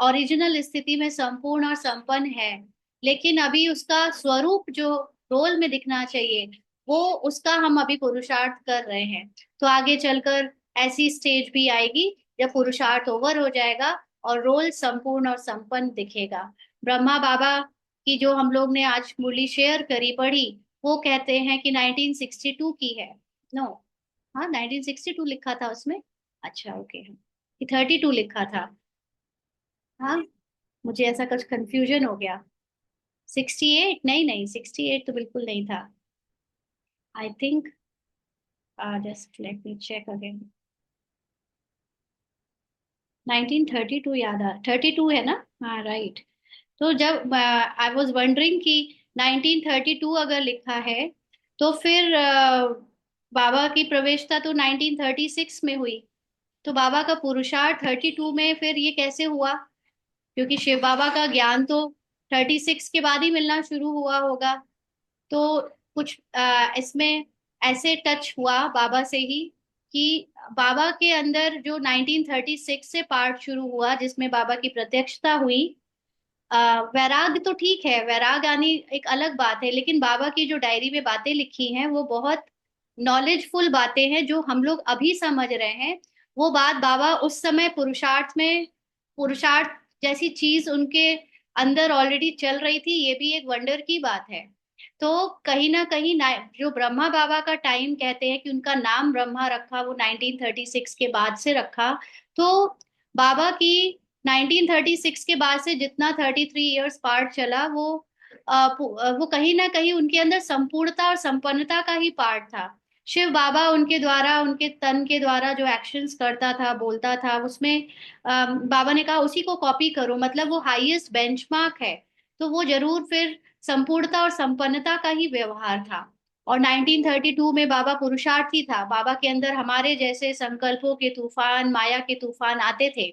ओरिजिनल स्थिति में संपूर्ण और संपन्न है, लेकिन अभी उसका स्वरूप जो रोल में दिखना चाहिए, वो उसका हम अभी पुरुषार्थ कर रहे हैं। तो आगे चलकर ऐसी स्टेज भी आएगी जब पुरुषार्थ ओवर हो जाएगा और रोल संपूर्ण और संपन्न दिखेगा। ब्रह्मा बाबा की जो हम लोग ने आज मुरली शेयर करी, पढ़ी, वो कहते हैं कि 1962 की है। नो, हाँ 1962 लिखा था उसमें। अच्छा ओके, कि 32 लिखा था। हाँ, मुझे ऐसा कुछ कंफ्यूजन हो गया। 68, नहीं नहीं 68 तो बिल्कुल नहीं था। I think, just let me check again. 1932 याद आ, 32 है ना, हाँ राइट। तो जब आई वाज वंडरिंग कि 1932 अगर लिखा है, तो फिर बाबा की प्रवेशता तो 1936 में हुई। तो बाबा का पुरुषार्थ 32 में फिर ये कैसे हुआ? क्योंकि शिव बाबा का ज्ञान तो 36 के बाद ही मिलना शुरू हुआ होगा। तो कुछ इसमें ऐसे टच हुआ बाबा से ही कि बाबा के अंदर जो 1936 से पार्ट शुरू हुआ, जिसमें बाबा की प्रत्यक्षता हुई। वैराग तो ठीक है, वैराग आनी एक अलग बात है, लेकिन बाबा की जो डायरी में बातें लिखी हैं वो बहुत नॉलेजफुल बातें हैं, जो हम लोग अभी समझ रहे हैं। वो बात बाबा उस समय पुरुषार्थ में, पुरुषार्थ जैसी चीज उनके अंदर ऑलरेडी चल रही थी, ये भी एक वंडर की बात है। तो कहीं ना कहीं जो ब्रह्मा बाबा का टाइम कहते हैं कि उनका नाम ब्रह्मा रखा, वो 1936 के बाद से रखा। तो बाबा की 1936 के बाद से जितना 33 इयर्स पार्ट चला, वो कहीं ना कहीं उनके अंदर संपूर्णता और संपन्नता का ही पार्ट था। शिव बाबा उनके द्वारा, उनके तन के द्वारा जो एक्शंस करता था, बोलता था, उसमें बाबा ने कहा उसी को कॉपी करो, मतलब वो हाईएस्ट बेंचमार्क है। तो वो जरूर फिर संपूर्णता और संपन्नता का ही व्यवहार था। और 1932 में बाबा पुरुषार्थी था, बाबा के अंदर हमारे जैसे संकल्पों के तूफान, माया के तूफान आते थे।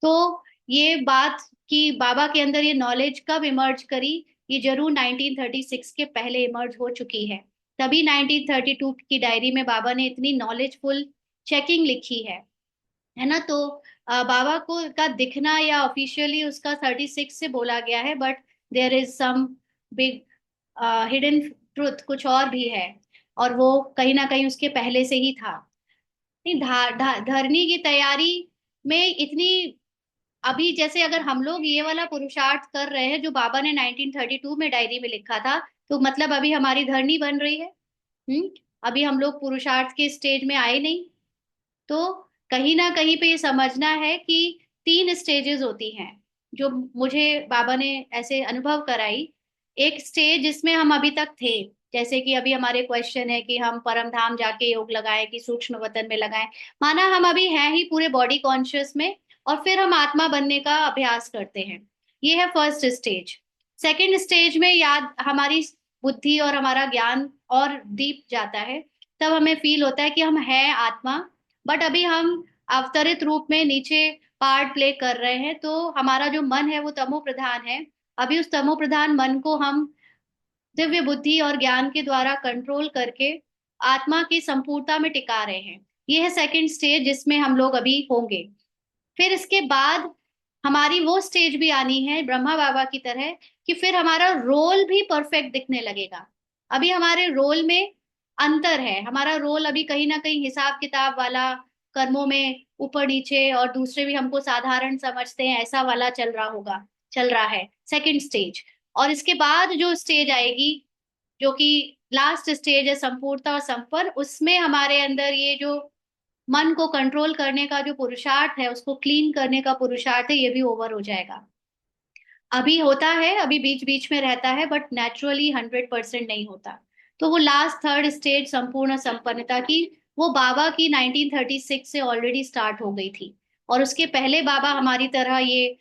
तो ये बात कि बाबा के अंदर ये नॉलेज कब इमर्ज करी, ये जरूर 1936 के पहले इमर्ज हो चुकी है। तभी 1932 की डायरी में बाबा ने इतनी नॉलेजफुल चेकिंग लिखी है ना। तो बाबा को का दिखना या ऑफिशियली उसका 36 से बोला गया है, but there is some big hidden truth, कुछ और भी है। और वो कहीं ना कहीं उसके पहले से ही था। नहीं, धरनी की तैयारी में इतनी, अभी जैसे अगर हम लोग ये वाला पुरुषार्थ कर रहे हैं जो बाबा ने 1932 में डायरी में लिखा था, तो मतलब अभी हमारी धरनी बन रही है। हम्म। अभी हम लोग पुरुषार्थ के स्टेज में आए नहीं। तो कहीं ना कहीं पे ये समझना है कि 3 स्टेजेस होती हैं, जो मुझे बाबा ने ऐसे अनुभव कराई। एक स्टेज जिसमें हम अभी तक थे, जैसे कि अभी हमारे क्वेश्चन है कि हम परम धाम जाके योग लगाएं कि सूक्ष्म वतन में लगाएं। माना हम अभी हैं ही पूरे बॉडी कॉन्शियस में, और फिर हम आत्मा बनने का अभ्यास करते हैं। ये है फर्स्ट स्टेज। सेकंड स्टेज में याद हमारी बुद्धि और हमारा ज्ञान और डीप जाता है। तब हमें फील होता है कि हम हैं आत्मा, बट अभी हम अवतरित रूप में नीचे पार्ट प्ले कर रहे हैं। तो हमारा जो मन है वो तमो प्रधान है। अभी उस तमो प्रधान मन को हम दिव्य बुद्धि और ज्ञान के द्वारा कंट्रोल करके आत्मा की संपूर्णता में टिका रहे हैं। ये है सेकंड स्टेज जिसमें हम लोग अभी होंगे। फिर इसके बाद हमारी वो स्टेज भी आनी है ब्रह्मा बाबा की तरह, कि फिर हमारा रोल भी परफेक्ट दिखने लगेगा। अभी हमारे रोल में अंतर है, हमारा रोल अभी कहीं ना कहीं हिसाब किताब वाला, कर्मों में ऊपर नीचे, और दूसरे भी हमको साधारण समझते हैं ऐसा वाला चल रहा होगा, चल रहा है सेकंड स्टेज। और इसके बाद जो स्टेज आएगी, जो कि लास्ट स्टेज है संपूर्णता और संपन्न, उसमें हमारे अंदर ये जो मन को कंट्रोल करने का जो पुरुषार्थ है, उसको क्लीन करने का पुरुषार्थ है, ये भी ओवर हो जाएगा। अभी होता है, अभी बीच बीच में रहता है, बट नेचुरली 100% नहीं होता। तो वो लास्ट थर्ड स्टेज संपूर्ण संपन्नता की, वो बाबा की 1936 से ऑलरेडी स्टार्ट हो गई थी। और उसके पहले बाबा हमारी तरह ये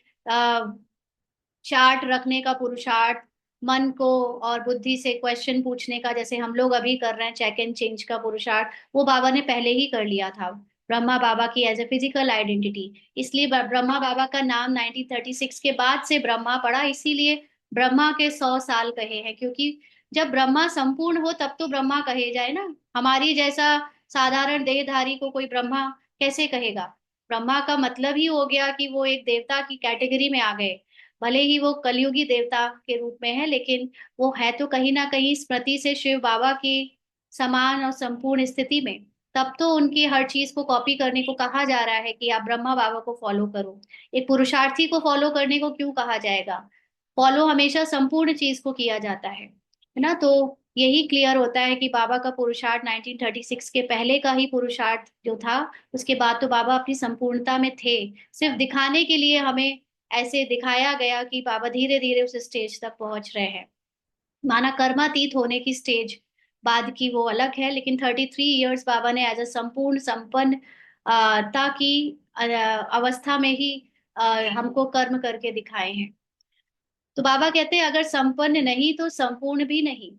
चार्ट रखने का पुरुषार्थ, मन को और बुद्धि से क्वेश्चन पूछने का, जैसे हम लोग अभी कर रहे हैं चेक एंड चेंज का पुरुषार्थ, वो बाबा ने पहले ही कर लिया था। ब्रह्मा बाबा की एज ए फिजिकल आइडेंटिटी, इसलिए ब्रह्मा बाबा का नाम 1936 के बाद से ब्रह्मा पड़ा। इसीलिए ब्रह्मा के 100 साल कहे हैं, क्योंकि जब ब्रह्मा संपूर्ण हो तब तो ब्रह्मा कहे जाए ना। हमारी जैसा साधारण देहधारी को कोई ब्रह्मा कैसे कहेगा? ब्रह्मा का मतलब ही हो गया कि वो एक देवता की कैटेगरी में आ गए। भले ही वो कलयुगी देवता के रूप में है, लेकिन वो है तो कहीं ना कहीं स्मृति से शिव बाबा की समान और संपूर्ण स्थिति में। तब तो उनकी हर चीज को कॉपी करने को कहा जा रहा है कि आप ब्रह्मा बाबा को फॉलो करो। एक पुरुषार्थी को फॉलो करने को क्यों कहा जाएगा? फॉलो हमेशा संपूर्ण चीज को किया जाता है ना। तो यही क्लियर होता है कि बाबा का पुरुषार्थ 1936 के पहले का ही पुरुषार्थ जो था, उसके बाद तो बाबा अपनी संपूर्णता में थे। सिर्फ दिखाने के लिए हमें ऐसे दिखाया गया कि बाबा धीरे धीरे उस स्टेज तक पहुंच रहे हैं। माना कर्मातीत होने की स्टेज बाद की वो अलग है, लेकिन 33 इयर्स बाबा ने एज अ संपूर्ण संपन्न ता की अवस्था में ही हमको कर्म करके दिखाए हैं। तो बाबा कहते हैं अगर संपन्न नहीं तो संपूर्ण भी नहीं।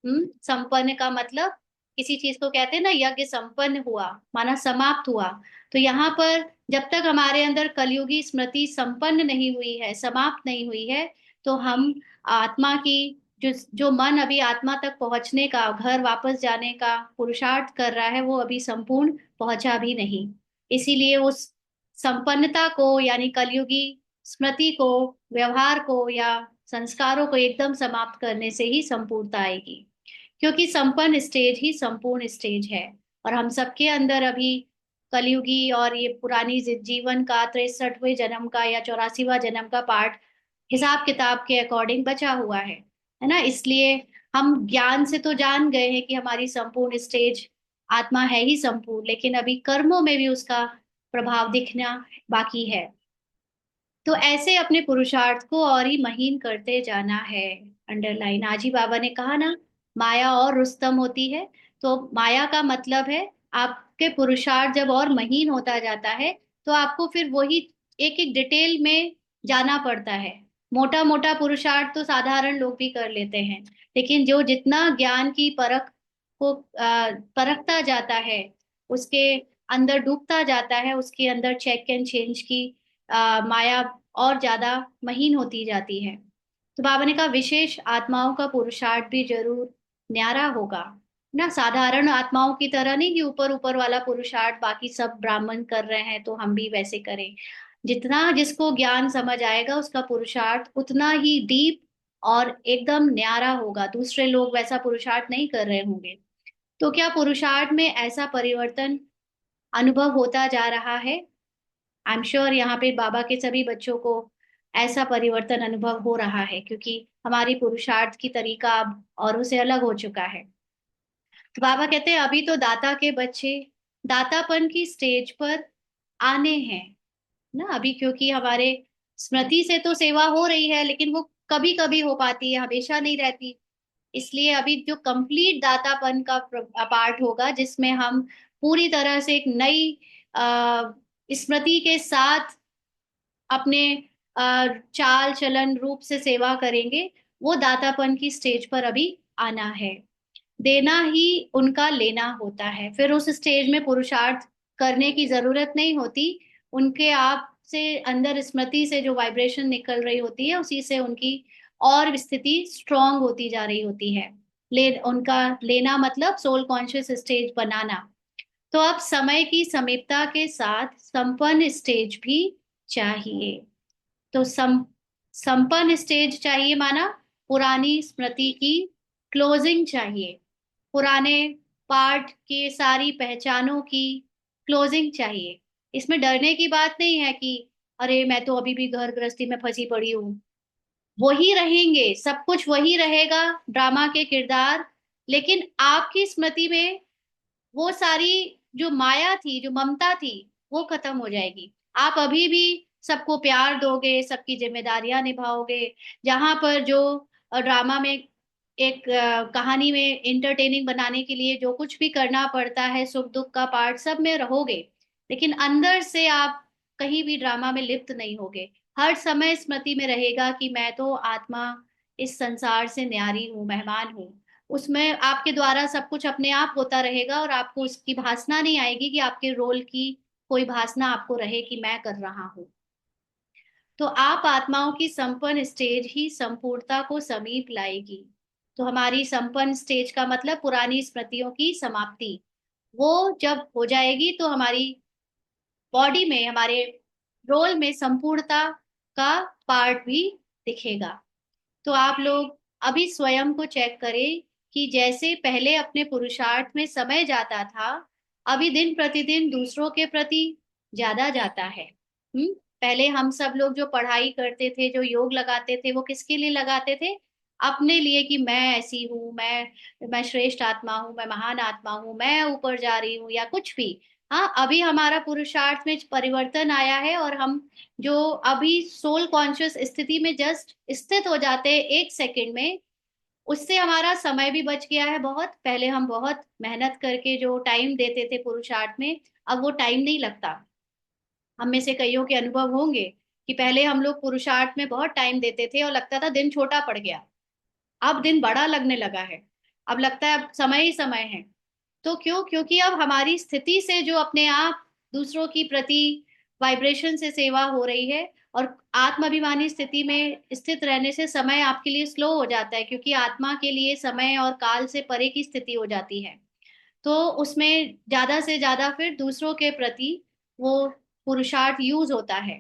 संपन्न का मतलब, किसी चीज को कहते हैं ना यज्ञ संपन्न हुआ, माना समाप्त हुआ। तो यहाँ पर जब तक हमारे अंदर कलयुगी स्मृति संपन्न नहीं हुई है, समाप्त नहीं हुई है, तो हम आत्मा की, जो जो मन अभी आत्मा तक पहुंचने का, घर वापस जाने का पुरुषार्थ कर रहा है, वो अभी संपूर्ण पहुंचा भी नहीं। इसीलिए उस संपन्नता को, यानी कलयुगी स्मृति को, व्यवहार को या संस्कारों को एकदम समाप्त करने से ही संपूर्णता आएगी। क्योंकि संपन्न स्टेज ही संपूर्ण स्टेज है। और हम सबके अंदर अभी कलयुगी और ये पुरानी जीवन का 63वें जन्म का या 84वां जन्म का पार्ट हिसाब किताब के अकॉर्डिंग बचा हुआ है ना। इसलिए हम ज्ञान से तो जान गए हैं कि हमारी संपूर्ण स्टेज आत्मा है ही संपूर्ण, लेकिन अभी कर्मों में भी उसका प्रभाव दिखना बाकी है। तो ऐसे अपने पुरुषार्थ को और ही महीन करते जाना है। अंडरलाइन आज ही बाबा ने कहा ना, माया और रुस्तम होती है। तो माया का मतलब है आपके पुरुषार्थ जब और महीन होता जाता है, तो आपको फिर वही एक एक डिटेल में जाना पड़ता है। मोटा मोटा पुरुषार्थ तो साधारण लोग भी कर लेते हैं, लेकिन जो जितना ज्ञान की परख को परखता जाता है, उसके अंदर डूबता जाता है, उसके अंदर चेक एंड चेंज की माया और ज्यादा महीन होती जाती है। तो बाबा ने कहा विशेष आत्माओं का पुरुषार्थ भी जरूर न्यारा होगा ना, साधारण आत्माओं की तरह नहीं कि ऊपर ऊपर वाला पुरुषार्थ बाकी सब ब्राह्मण कर रहे हैं तो हम भी वैसे करें। जितना जिसको ज्ञान समझ आएगा उसका पुरुषार्थ उतना ही डीप और एकदम न्यारा होगा, दूसरे लोग वैसा पुरुषार्थ नहीं कर रहे होंगे। तो क्या पुरुषार्थ में ऐसा परिवर्तन अनुभव होता जा रहा है? आई एम श्योर यहाँ पे बाबा के सभी बच्चों को ऐसा परिवर्तन अनुभव हो रहा है, क्योंकि हमारी पुरुषार्थ की तरीका अब औरों से अलग हो चुका है। तो बाबा कहते हैं अभी तो दाता के बच्चे दातापन की स्टेज पर आने हैं ना अभी, क्योंकि हमारे स्मृति से तो सेवा हो रही है, लेकिन वो कभी कभी हो पाती है, हमेशा नहीं रहती। इसलिए अभी जो कंप्लीट दातापन का पार्ट होगा, जिसमें हम पूरी तरह से एक नई स्मृति के साथ अपने चाल चलन रूप से सेवा करेंगे, वो दातापन की स्टेज पर अभी आना है। देना ही उनका लेना होता है, फिर उस स्टेज में पुरुषार्थ करने की जरूरत नहीं होती। उनके आप से अंदर स्मृति से जो वाइब्रेशन निकल रही होती है, उसी से उनकी और स्थिति स्ट्रांग होती जा रही होती है। उनका लेना मतलब सोल कॉन्शियस स्टेज बनाना। तो अब समय की समीपता के साथ संपन्न स्टेज भी चाहिए। तो संपन्न स्टेज चाहिए माना पुरानी स्मृति की क्लोजिंग चाहिए, पुराने पार्ट के सारी पहचानों की क्लोजिंग चाहिए। इसमें डरने की बात नहीं है कि अरे मैं तो अभी भी घर गृहस्थी में फंसी पड़ी हूँ। वही रहेंगे, सब कुछ वही रहेगा, ड्रामा के किरदार, लेकिन आपकी स्मृति में वो सारी जो माया थी, जो ममता थी, वो खत्म हो जाएगी। आप अभी भी सबको प्यार दोगे, सबकी जिम्मेदारियां निभाओगे। जहां पर जो ड्रामा में एक कहानी में इंटरटेनिंग बनाने के लिए जो कुछ भी करना पड़ता है, सुख दुख का पार्ट सब में रहोगे, लेकिन अंदर से आप कहीं भी ड्रामा में लिप्त नहीं होगे। हर समय स्मृति में रहेगा कि मैं तो आत्मा इस संसार से न्यारी हूँ, मेहमान हूँ। उसमें आपके द्वारा सब कुछ अपने आप होता रहेगा और आपको उसकी भासना नहीं आएगी कि आपके रोल की कोई भासना आपको रहे कि मैं कर रहा हूं। तो आप आत्माओं की संपन्न स्टेज ही संपूर्णता को समीप लाएगी। तो हमारी संपन्न स्टेज का मतलब पुरानी स्मृतियों की समाप्ति, वो जब हो जाएगी तो हमारी बॉडी में, हमारे रोल में संपूर्णता का पार्ट भी दिखेगा। तो आप लोग अभी स्वयं को चेक करें कि जैसे पहले अपने पुरुषार्थ में समय जाता था, अभी दिन प्रतिदिन दूसरों के प्रति ज्यादा जाता है। पहले हम सब लोग जो पढ़ाई करते थे, जो योग लगाते थे, वो किसके लिए लगाते थे? अपने लिए, कि मैं ऐसी हूँ, मैं श्रेष्ठ आत्मा हूँ, मैं महान आत्मा हूँ, मैं ऊपर जा रही हूँ, या कुछ भी। हाँ, अभी हमारा पुरुषार्थ में परिवर्तन आया है और हम जो अभी सोल कॉन्शियस स्थिति में जस्ट स्थित हो जाते हैं एक सेकंड में, उससे हमारा समय भी बच गया है बहुत। पहले हम बहुत मेहनत करके जो टाइम देते थे पुरुषार्थ में, अब वो टाइम नहीं लगता। हम में से कईयों के अनुभव होंगे कि पहले हम लोग पुरुषार्थ में बहुत टाइम देते थे और लगता था दिन छोटा पड़ गया, अब दिन बड़ा लगने लगा है, अब लगता है अब समय ही समय है। तो क्यों? क्योंकि अब हमारी स्थिति से जो अपने आप दूसरों की प्रति वाइब्रेशन से सेवा हो रही है, और आत्माभिमानी स्थिति में स्थित रहने से समय आपके लिए स्लो हो जाता है, क्योंकि आत्मा के लिए समय और काल से परे की स्थिति हो जाती है। तो उसमें ज्यादा से ज्यादा फिर दूसरों के प्रति वो पुरुषार्थ यूज होता है।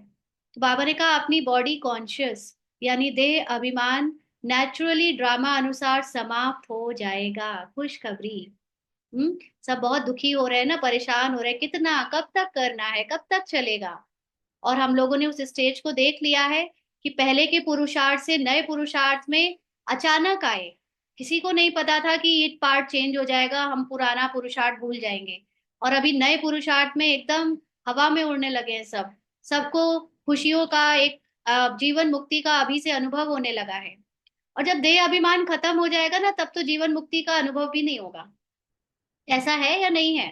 तो बाबा ने कहा अपनी बॉडी कॉन्शियस यानी देह अभिमान नेचुरली ड्रामा अनुसार समाप्त हो जाएगा। खुशखबरी। सब बहुत दुखी हो रहे हैं ना, परेशान हो रहे हैं, कितना कब तक करना है, कब तक चलेगा। और हम लोगों ने उस स्टेज को देख लिया है कि पहले के पुरुषार्थ से नए पुरुषार्थ में अचानक आए, किसी को नहीं पता था कि ये पार्ट चेंज हो जाएगा, हम पुराना पुरुषार्थ भूल जाएंगे। और अभी नए पुरुषार्थ में एकदम हवा में उड़ने लगे हैं सब, सबको खुशियों का एक जीवन मुक्ति का अभी से अनुभव होने लगा है। और जब देह अभिमान खत्म हो जाएगा ना, तब तो जीवन मुक्ति का अनुभव भी नहीं होगा। ऐसा है या नहीं है?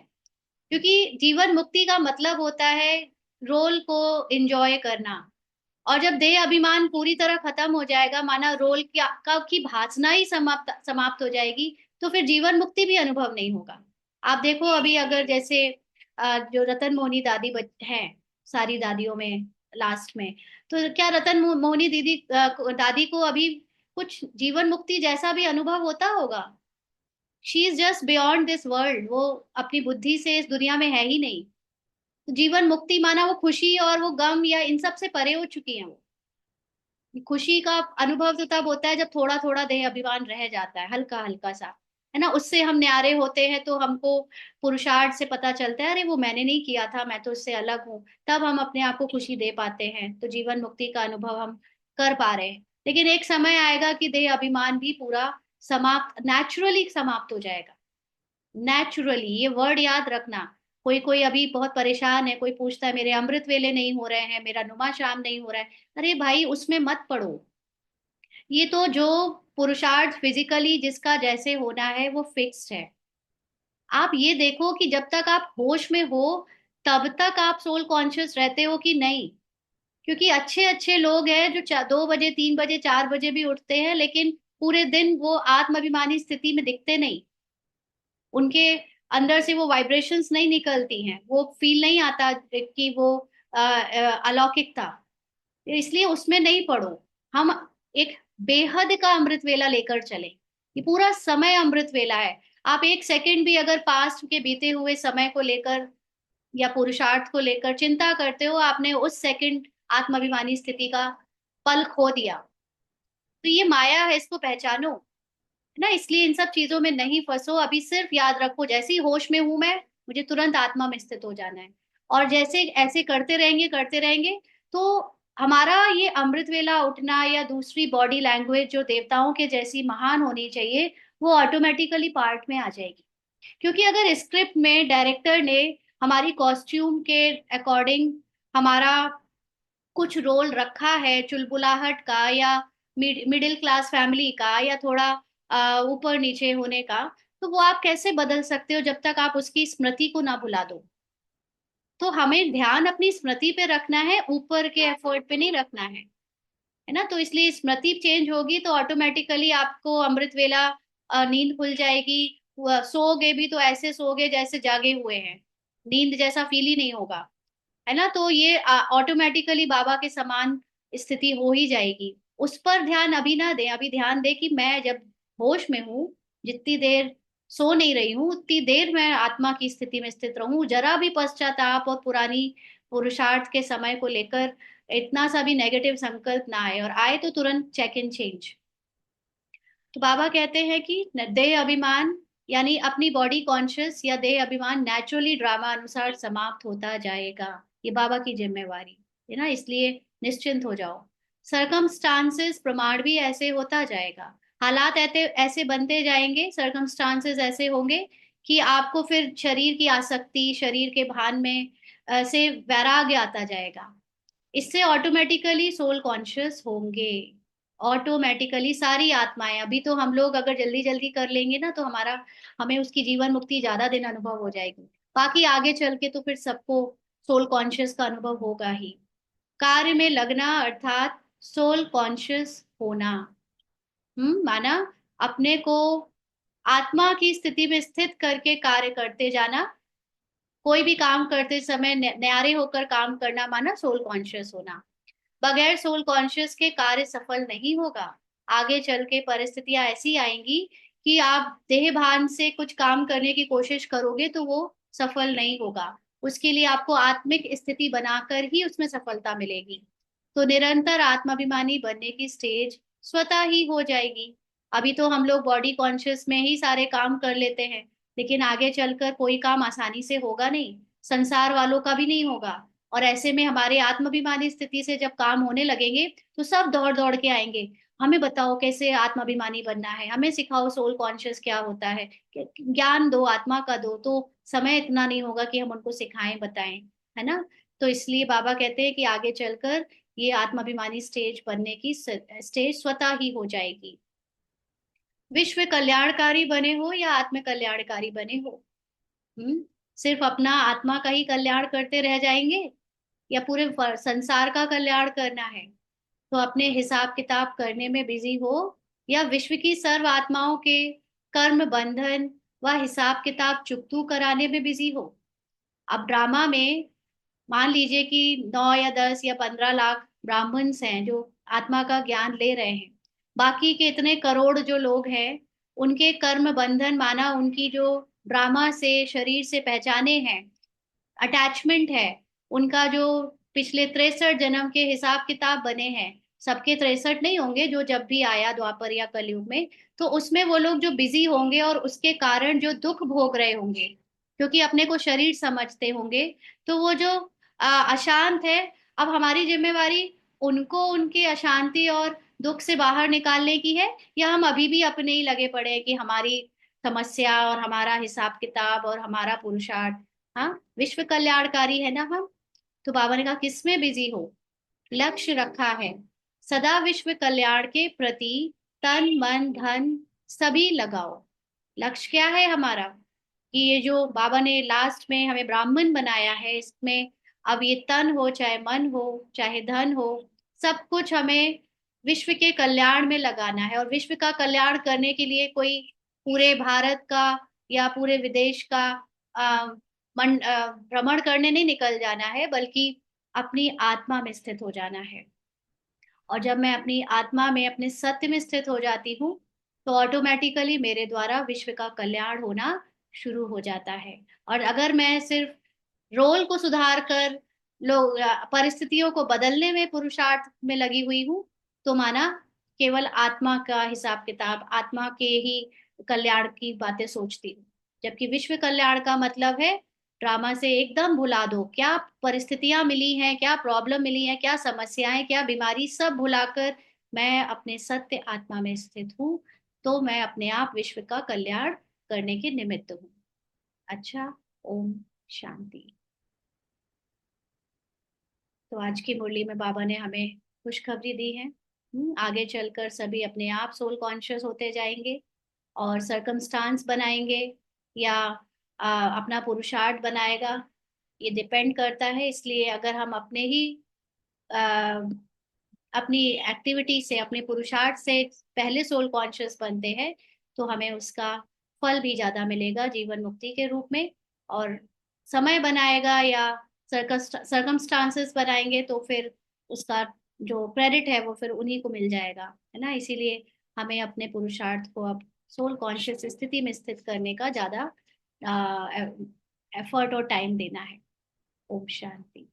क्योंकि जीवन मुक्ति का मतलब होता है रोल को एंजॉय करना, और जब देह अभिमान पूरी तरह खत्म हो जाएगा, माना रोल की भासना ही समाप्त समाप्त हो जाएगी, तो फिर जीवन मुक्ति भी अनुभव नहीं होगा। आप देखो अभी अगर जैसे जो रतन मोहनी दादी हैं, सारी दादियों में लास्ट में, तो क्या रतन मोहनी दीदी दादी को अभी कुछ जीवन मुक्ति जैसा भी अनुभव होता होगा? She is just beyond this world, वो अपनी बुद्धि से इस दुनिया में है ही नहीं। तो जीवन मुक्ति माना वो खुशी और वो गम या इन सब से परे हो चुकी है वो। खुशी का अनुभव तो तब होता है जब थोड़ा थोड़ा देह अभिमान रह जाता है, हल्का हल्का सा, है ना, उससे हम न्यारे होते हैं, तो हमको पुरुषार्थ से पता चलता है, अरे वो मैंने नहीं किया था, मैं तो इससे अलग हूँ, तब हम अपने आप को खुशी दे पाते हैं, तो जीवन मुक्ति का अनुभव हम कर पा रहे हैं। लेकिन एक समय आएगा कि देह अभिमान भी पूरा समाप्त, नेचुरली समाप्त हो जाएगा। नेचुरली, ये वर्ड याद रखना। कोई कोई अभी बहुत परेशान है, कोई पूछता है मेरे अमृत वेले नहीं हो रहे हैं, मेरा नुमा शाम नहीं हो रहा है। अरे भाई, उसमें मत पड़ो। ये तो जो पुरुषार्थ फिजिकली जिसका जैसे होना है वो फिक्स्ड है। आप ये देखो कि जब तक आप होश में हो, तब तक आप सोल कॉन्शियस रहते हो कि नहीं। क्योंकि अच्छे अच्छे लोग हैं जो 2 बजे 3 बजे 4 बजे भी उठते हैं, लेकिन पूरे दिन वो आत्माभिमानी स्थिति में दिखते नहीं। उनके अंदर से वो वाइब्रेशंस नहीं निकलती हैं, वो फील नहीं आता कि वो अलौकिक था। इसलिए उसमें नहीं पड़ो। हम एक बेहद का अमृत वेला लेकर चले। ये पूरा समय अमृत वेला है। आप एक सेकंड भी अगर पास्ट के बीते हुए समय को लेकर या पुरुषार्थ को लेकर चिंता करते हो, आपने उस सेकंड आत्माभिमानी स्थिति का पल खो दिया। तो ये माया है, इसको पहचानो, है ना। इसलिए इन सब चीजों में नहीं फंसो। अभी सिर्फ याद रखो, जैसे ही होश में हूं मैं, मुझे तुरंत आत्मा में स्थित हो जाना है। और जैसे ऐसे करते रहेंगे, तो हमारा ये अमृत वेला उठना या दूसरी बॉडी लैंग्वेज जो देवताओं के जैसी महान होनी चाहिए, वो ऑटोमेटिकली पार्ट में आ जाएगी। क्योंकि अगर स्क्रिप्ट में डायरेक्टर ने हमारी कॉस्ट्यूम के अकॉर्डिंग हमारा कुछ रोल रखा है, चुलबुलाहट का या मिडिल क्लास फैमिली का या थोड़ा ऊपर नीचे होने का, तो वो आप कैसे बदल सकते हो जब तक आप उसकी स्मृति को ना भुला दो। तो हमें ध्यान अपनी स्मृति पे रखना है, ऊपर के एफर्ट पे नहीं रखना है ना। तो इसलिए स्मृति चेंज होगी तो ऑटोमेटिकली आपको अमृत वेला नींद खुल जाएगी। सोओगे भी तो ऐसे सोओगे जैसे जागे हुए हैं, नींद जैसा फील ही नहीं होगा, है ना। तो ये ऑटोमेटिकली बाबा के समान स्थिति हो ही जाएगी। उस पर ध्यान अभी ना दें, अभी ध्यान दें कि मैं जब होश में हूँ, जितनी देर सो नहीं रही हूँ उतनी देर मैं आत्मा की स्थिति में स्थित रहूं, जरा भी पश्चाताप और पुरानी पुरुषार्थ के समय को लेकर इतना सा भी नेगेटिव संकल्प ना आए, और आए तो तुरंत चेक इन चेंज। तो बाबा कहते हैं कि देह अभिमान यानी अपनी बॉडी कॉन्शियस या देह अभिमान नेचुरली ड्रामा अनुसार समाप्त होता जाएगा। ये बाबा की जिम्मेवारी है ना, इसलिए निश्चिंत हो जाओ। सरकमस्टांसेस प्रमाण भी ऐसे होता जाएगा। हालात ऐसे ऐसे बनते जाएंगे, सरकमस्टांसेस ऐसे होंगे कि आपको फिर शरीर की आसक्ति, शरीर के भान में से वैराग्य आता जाएगा। इससे ऑटोमेटिकली सोल कॉन्शियस होंगे। ऑटोमेटिकली सारी आत्माएं, अभी तो हम लोग अगर जल्दी जल्दी कर लेंगे ना, तो हमें उसकी जीवन मुक्ति ज्यादा दिन अनुभव हो जाएगी। बाकी आगे चल के तो फिर सबको सोल कॉन्शियस का अनुभव होगा ही। कार्य में लगना अर्थात सोल कॉन्शियस होना। माना अपने को आत्मा की स्थिति में स्थित करके कार्य करते जाना। कोई भी काम करते समय न्यारे होकर काम करना, माना सोल कॉन्शियस होना। बगैर सोल कॉन्शियस के कार्य सफल नहीं होगा। आगे चल के परिस्थितियां ऐसी आएंगी कि आप देह भान से कुछ काम करने की कोशिश करोगे तो वो सफल नहीं होगा। उसके लिए आपको आत्मिक स्थिति बनाकर ही उसमें सफलता मिलेगी। तो निरंतर आत्माभिमानी बनने की स्टेज स्वतः ही हो जाएगी। अभी तो हम लोग बॉडी कॉन्शियस में ही सारे काम कर लेते हैं, लेकिन आगे चलकर कोई काम आसानी से होगा नहीं, संसार वालों का भी नहीं होगा। और ऐसे में हमारे आत्माभिमानी स्थिति से जब काम होने लगेंगे, तो सब दौड़ दौड़ के आएंगे, हमें बताओ कैसे आत्माभिमानी बनना है, हमें सिखाओ सोल कॉन्शियस क्या होता है, ज्ञान दो, आत्मा का दो। तो समय इतना नहीं होगा कि हम उनको सिखाएं बताएं, है ना। तो इसलिए बाबा कहते हैं कि आगे चलकर ये आत्माभिमानी स्टेज बनने की स्टेज स्वतः ही हो जाएगी। विश्व कल्याणकारी बने हो या आत्म कल्याणकारी बने हो, हम्म सिर्फ अपना आत्मा का ही कल्याण करते रह जाएंगे या पूरे संसार का कल्याण करना है? तो अपने हिसाब किताब करने में बिजी हो, या विश्व की सर्व आत्माओं के कर्म बंधन व हिसाब किताब चुकतू कराने में बिजी हो। अब ड्रामा में मान लीजिए कि 9 या 10 या 15 लाख ब्राह्मण्स हैं जो आत्मा का ज्ञान ले रहे हैं। बाकी के इतने करोड़ जो लोग हैं, उनके कर्म बंधन माना उनकी जो ड्रामा से शरीर से पहचाने हैं, अटैचमेंट है, उनका जो पिछले 63 जन्म के हिसाब किताब बने हैं, सबके 63 नहीं होंगे जो जब भी आया द्वापर या कलयुग में, तो उसमें वो लोग जो बिजी होंगे और उसके कारण जो दुख भोग रहे होंगे, क्योंकि अपने को शरीर समझते होंगे, तो वो जो अशांत है, अब हमारी जिम्मेवारी उनको उनके अशांति और दुख से बाहर निकालने की है, या हम अभी भी अपने ही लगे पड़े हैं कि हमारी समस्या और हमारा हिसाब किताब और हमारा पुरुषार्थ, हाँ विश्व कल्याणकारी है ना हम। तो बाबा ने कहा किसमें बिजी हो, लक्ष्य रखा है सदा विश्व कल्याण के प्रति तन मन धन सभी लगाओ। लक्ष्य क्या है हमारा, कि ये जो बाबा ने लास्ट में हमें ब्राह्मण बनाया है, इसमें अब ये तन हो चाहे मन हो चाहे धन हो, सब कुछ हमें विश्व के कल्याण में लगाना है। और विश्व का कल्याण करने के लिए कोई पूरे भारत का या पूरे विदेश का आ, भ्रमण करने नहीं निकल जाना है, बल्कि अपनी आत्मा में स्थित हो जाना है। और जब मैं अपनी आत्मा में अपने सत्य में स्थित हो जाती हूँ, तो ऑटोमेटिकली मेरे द्वारा विश्व का कल्याण होना शुरू हो जाता है। और अगर मैं सिर्फ रोल को सुधार कर लोग परिस्थितियों को बदलने में पुरुषार्थ में लगी हुई हूँ, तो माना केवल आत्मा का हिसाब किताब, आत्मा के ही कल्याण की बातें सोचती हूँ। जबकि विश्व कल्याण का मतलब है ड्रामा से एकदम भुला दो, क्या परिस्थितियां मिली हैं, क्या प्रॉब्लम मिली है, क्या समस्याएं, क्या बीमारी, सब भुलाकर मैं अपने सत्य आत्मा में स्थित हूँ, तो मैं अपने आप विश्व का कल्याण करने के निमित्त हूँ। अच्छा। ओम शांति। तो आज की मुरली में बाबा ने हमें खुशखबरी दी है। आगे चलकर सभी अपने आप सोल कॉन्शियस होते जाएंगे और सरकमस्टांस बनाएंगे, या अपना पुरुषार्थ बनाएगा, ये डिपेंड करता है। इसलिए अगर हम अपने ही आ, अपनी एक्टिविटी से, अपने पुरुषार्थ से पहले सोल कॉन्शियस बनते हैं, तो हमें उसका फल भी ज्यादा मिलेगा जीवन मुक्ति के रूप में। और समय बनाएगा या सरकमस्टांसेस बनाएंगे, तो फिर उसका जो क्रेडिट है वो फिर उन्हीं को मिल जाएगा, है ना। इसीलिए हमें अपने पुरुषार्थ को अब सोल कॉन्शियस स्थिति में स्थित करने का ज्यादा एफर्ट और टाइम देना है। ओम शांति।